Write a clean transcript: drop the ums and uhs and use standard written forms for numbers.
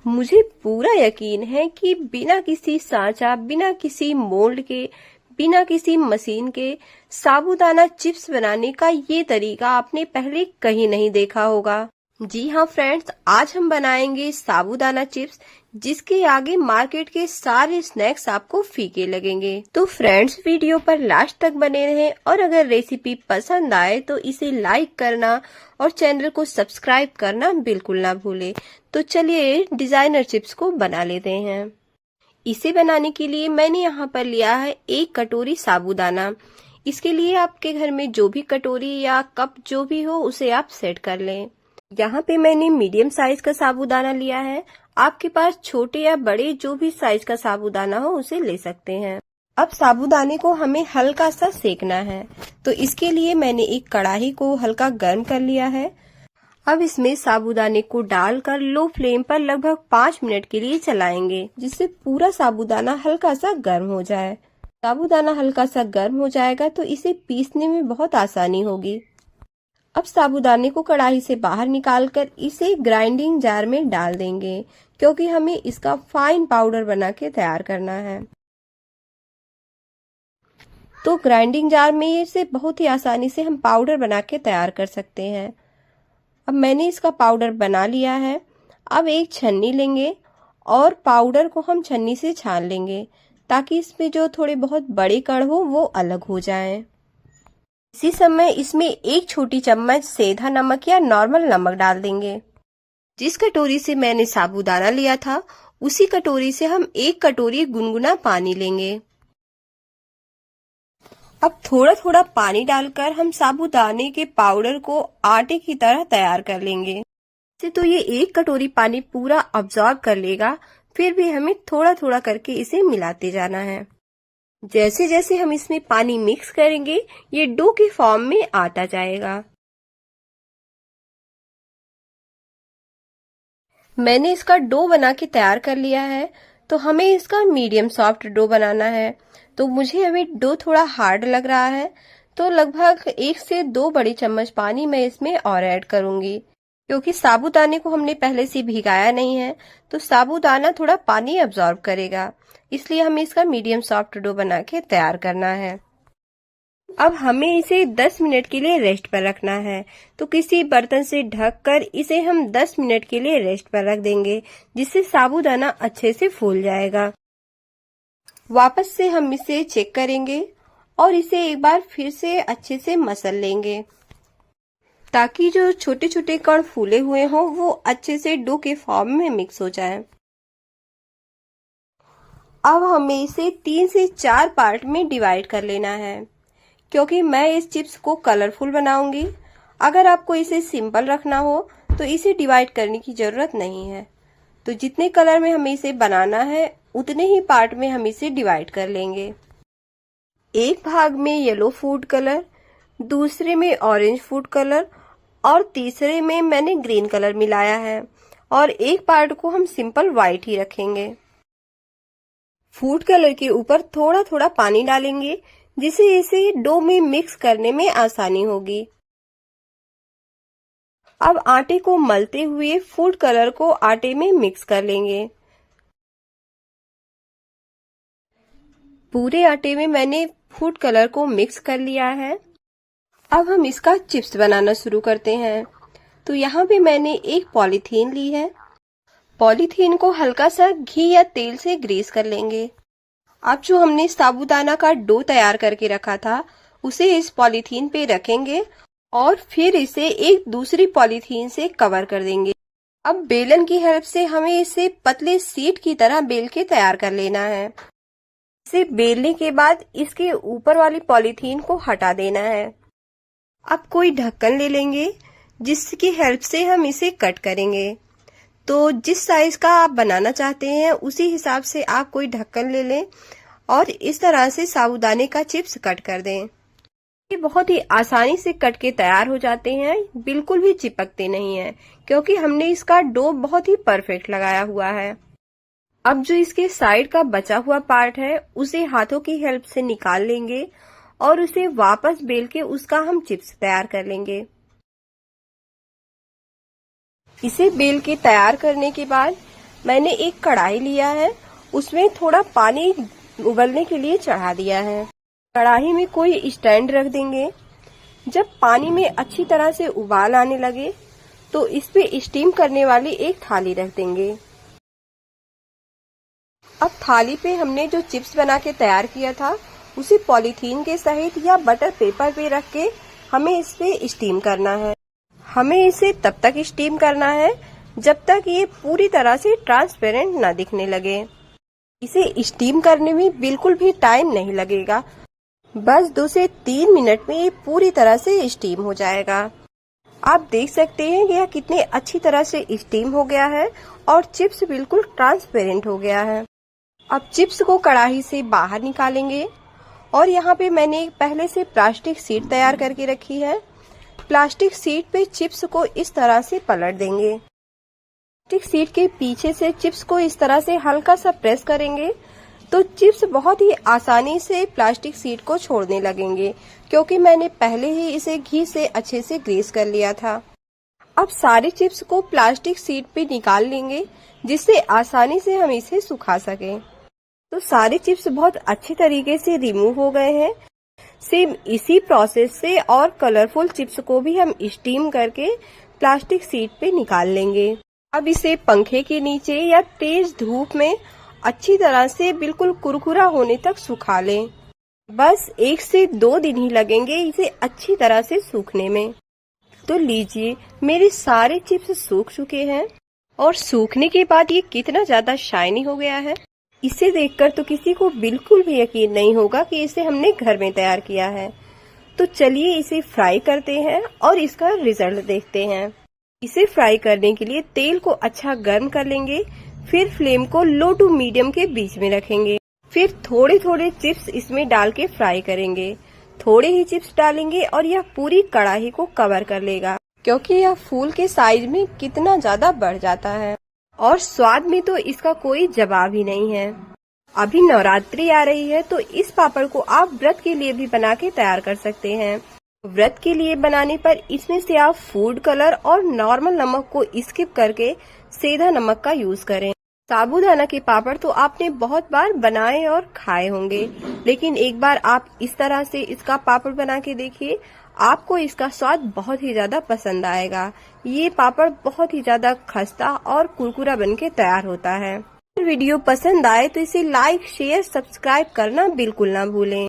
मुझे पूरा यकीन है कि बिना किसी सांचा, बिना किसी मोल्ड के, बिना किसी मशीन के साबूदाना चिप्स बनाने का ये तरीका आपने पहले कहीं नहीं देखा होगा। जी हाँ फ्रेंड्स, आज हम बनाएंगे साबूदाना चिप्स, जिसके आगे मार्केट के सारे स्नैक्स आपको फीके लगेंगे। तो फ्रेंड्स, वीडियो पर लास्ट तक बने रहें और अगर रेसिपी पसंद आए तो इसे लाइक करना और चैनल को सब्सक्राइब करना बिल्कुल ना भूलें। तो चलिए डिजाइनर चिप्स को बना लेते हैं। इसे बनाने के लिए मैंने यहाँ पर लिया है 1 कटोरी साबूदाना। इसके लिए आपके घर में जो भी कटोरी या कप जो भी हो उसे आप सेट कर लें। यहाँ पे मैंने मीडियम साइज का साबूदाना लिया है। आपके पास छोटे या बड़े जो भी साइज का साबूदाना हो उसे ले सकते हैं। अब साबूदाने को हमें हल्का सा सेकना है, तो इसके लिए मैंने एक कढ़ाई को हल्का गर्म कर लिया है। अब इसमें साबूदाने को डालकर लो फ्लेम पर लगभग 5 मिनट के लिए चलाएंगे, जिससे पूरा साबूदाना हल्का सा गर्म हो जाए। साबूदाना हल्का सा गर्म हो जाएगा तो इसे पीसने में बहुत आसानी होगी। अब साबूदाने को कढ़ाई से बाहर निकालकर इसे ग्राइंडिंग जार में डाल देंगे, क्योंकि हमें इसका फाइन पाउडर बना के तैयार करना है। तो ग्राइंडिंग जार में इसे बहुत ही आसानी से हम पाउडर बना के तैयार कर सकते हैं। अब मैंने इसका पाउडर बना लिया है। अब एक छन्नी लेंगे और पाउडर को हम छन्नी से छान लेंगे, ताकि इसमें जो थोड़े बहुत बड़े कण हो वो अलग हो जाएं। इसी समय इसमें 1 छोटी चम्मच सेंधा नमक या नॉर्मल नमक डाल देंगे। जिस कटोरी से मैंने साबूदाना लिया था उसी कटोरी से हम 1 कटोरी गुनगुना पानी लेंगे। अब थोड़ा थोड़ा पानी डालकर हम साबूदाने के पाउडर को आटे की तरह तैयार कर लेंगे। इसे तो ये 1 कटोरी पानी पूरा अब्सॉर्ब कर लेगा, फिर भी हमें थोड़ा थोड़ा करके इसे मिलाते जाना है। जैसे जैसे हम इसमें पानी मिक्स करेंगे ये डो के फॉर्म में आता जाएगा। मैंने इसका डो बना के तैयार कर लिया है, तो हमें इसका मीडियम सॉफ्ट डो बनाना है। तो मुझे अभी डो थोड़ा हार्ड लग रहा है, तो लगभग 1 से 2 बड़ी चम्मच पानी मैं इसमें और ऐड करूंगी। क्योंकि साबूदाने को हमने पहले से भिगाया नहीं है, तो साबूदाना थोड़ा पानी अब्सॉर्ब करेगा, इसलिए हमें इसका मीडियम सॉफ्ट डो बना के तैयार करना है। अब हमें इसे 10 मिनट के लिए रेस्ट पर रखना है, तो किसी बर्तन से ढककर इसे हम 10 मिनट के लिए रेस्ट पर रख देंगे, जिससे साबूदाना अच्छे से फूल जाएगा। वापस से हम इसे चेक करेंगे और इसे एक बार फिर से अच्छे से मसल लेंगे, ताकि जो छोटे छोटे कण फूले हुए हों वो अच्छे से डो के फॉर्म में मिक्स हो जाए। अब हमें इसे 3 से 4 पार्ट में डिवाइड कर लेना है, क्योंकि मैं इस चिप्स को कलरफुल बनाऊंगी। अगर आपको इसे सिंपल रखना हो तो इसे डिवाइड करने की जरूरत नहीं है। तो जितने कलर में हमें इसे बनाना है उतने ही पार्ट में हम इसे डिवाइड कर लेंगे। एक भाग में येलो फूड कलर, दूसरे में ऑरेंज फूड कलर और तीसरे में मैंने ग्रीन कलर मिलाया है, और एक पार्ट को हम सिंपल व्हाइट ही रखेंगे। फूड कलर के ऊपर थोड़ा थोड़ा पानी डालेंगे, जिससे इसे डो में मिक्स करने में आसानी होगी। अब आटे को मलते हुए फूड कलर को आटे में मिक्स कर लेंगे। पूरे आटे में मैंने फूड कलर को मिक्स कर लिया है। अब हम इसका चिप्स बनाना शुरू करते हैं। तो यहाँ पे मैंने एक पॉलीथीन ली है। पॉलीथीन को हल्का सा घी या तेल से ग्रीस कर लेंगे। अब जो हमने साबूदाना का डो तैयार करके रखा था उसे इस पॉलीथीन पे रखेंगे और फिर इसे एक दूसरी पॉलीथीन से कवर कर देंगे। अब बेलन की हेल्प से हमें इसे पतले शीट की तरह बेल के तैयार कर लेना है। इसे बेलने के बाद इसके ऊपर वाली पॉलीथीन को हटा देना है। अब कोई ढक्कन ले लेंगे, जिसकी हेल्प से हम इसे कट करेंगे। तो जिस साइज का आप बनाना चाहते हैं उसी हिसाब से आप कोई ढक्कन ले लें और इस तरह से साबूदाने का चिप्स कट कर दें। ये बहुत ही आसानी से कट के तैयार हो जाते हैं, बिल्कुल भी चिपकते नहीं हैं, क्योंकि हमने इसका डो बहुत ही परफेक्ट लगाया हुआ है। अब जो इसके साइड का बचा हुआ पार्ट है उसे हाथों की हेल्प से निकाल लेंगे और उसे वापस बेल के उसका हम चिप्स तैयार कर लेंगे। इसे बेल के तैयार करने के बाद मैंने एक कढ़ाई लिया है, उसमें थोड़ा पानी उबलने के लिए चढ़ा दिया है। कढ़ाई में कोई स्टैंड रख देंगे। जब पानी में अच्छी तरह से उबाल आने लगे तो इस पे स्टीम करने वाली एक थाली रख देंगे। अब थाली पे हमने जो चिप्स बना के तैयार किया था उसे पॉलीथीन के सहित या बटर पेपर पे रख के हमें इस पे स्टीम करना है। हमें इसे तब तक स्टीम करना है जब तक ये पूरी तरह से ट्रांसपेरेंट ना दिखने लगे। इसे स्टीम करने में बिल्कुल भी टाइम नहीं लगेगा, बस 2 से 3 मिनट में ये पूरी तरह से स्टीम हो जाएगा। आप देख सकते हैं कि यह कितने अच्छी तरह से स्टीम हो गया है और चिप्स बिल्कुल ट्रांसपेरेंट हो गया है। अब चिप्स को कढ़ाई से बाहर निकालेंगे और यहाँ पे मैंने पहले से प्लास्टिक शीट तैयार करके रखी है। प्लास्टिक शीट पे चिप्स को इस तरह से पलट देंगे। प्लास्टिक शीट के पीछे से चिप्स को इस तरह से हल्का सा प्रेस करेंगे तो चिप्स बहुत ही आसानी से प्लास्टिक शीट को छोड़ने लगेंगे, क्योंकि मैंने पहले ही इसे घी से अच्छे से ग्रीस कर लिया था। अब सारे चिप्स को प्लास्टिक शीट पे निकाल लेंगे जिससे आसानी से हम इसे सुखा सकें। तो सारे चिप्स बहुत अच्छे तरीके से रिमूव हो गए हैं। सेम इसी प्रोसेस से और कलरफुल चिप्स को भी हम स्टीम करके प्लास्टिक शीट पे निकाल लेंगे। अब इसे पंखे के नीचे या तेज धूप में अच्छी तरह से बिल्कुल कुरकुरा होने तक सुखा लें। बस 1 से 2 दिन ही लगेंगे इसे अच्छी तरह से सूखने में। तो लीजिए, मेरे सारे चिप्स सूख चुके हैं और सूखने के बाद ये कितना ज्यादा शाइनी हो गया है। इसे देखकर तो किसी को बिल्कुल भी यकीन नहीं होगा कि इसे हमने घर में तैयार किया है। तो चलिए इसे फ्राई करते हैं और इसका रिजल्ट देखते हैं। इसे फ्राई करने के लिए तेल को अच्छा गर्म कर लेंगे, फिर फ्लेम को लो टू मीडियम के बीच में रखेंगे। फिर थोड़े थोड़े चिप्स इसमें डाल के फ्राई करेंगे। थोड़े ही चिप्स डालेंगे और यह पूरी कढ़ाई को कवर कर लेगा, क्योंकि यह फूल के साइज में कितना ज्यादा बढ़ जाता है और स्वाद में तो इसका कोई जवाब ही नहीं है। अभी नवरात्रि आ रही है तो इस पापड़ को आप व्रत के लिए भी बना के तैयार कर सकते हैं। व्रत के लिए बनाने पर इसमें से आप फूड कलर और नॉर्मल नमक को स्किप करके सेंधा नमक का यूज करें। साबूदाना के पापड़ तो आपने बहुत बार बनाए और खाए होंगे, लेकिन एक बार आप इस तरह से इसका पापड़ बना के देखिए, आपको इसका स्वाद बहुत ही ज्यादा पसंद आएगा। ये पापड़ बहुत ही ज्यादा खस्ता और कुरकुरा बनके तैयार होता है। वीडियो पसंद आए तो इसे लाइक, शेयर, सब्सक्राइब करना बिल्कुल ना भूलें।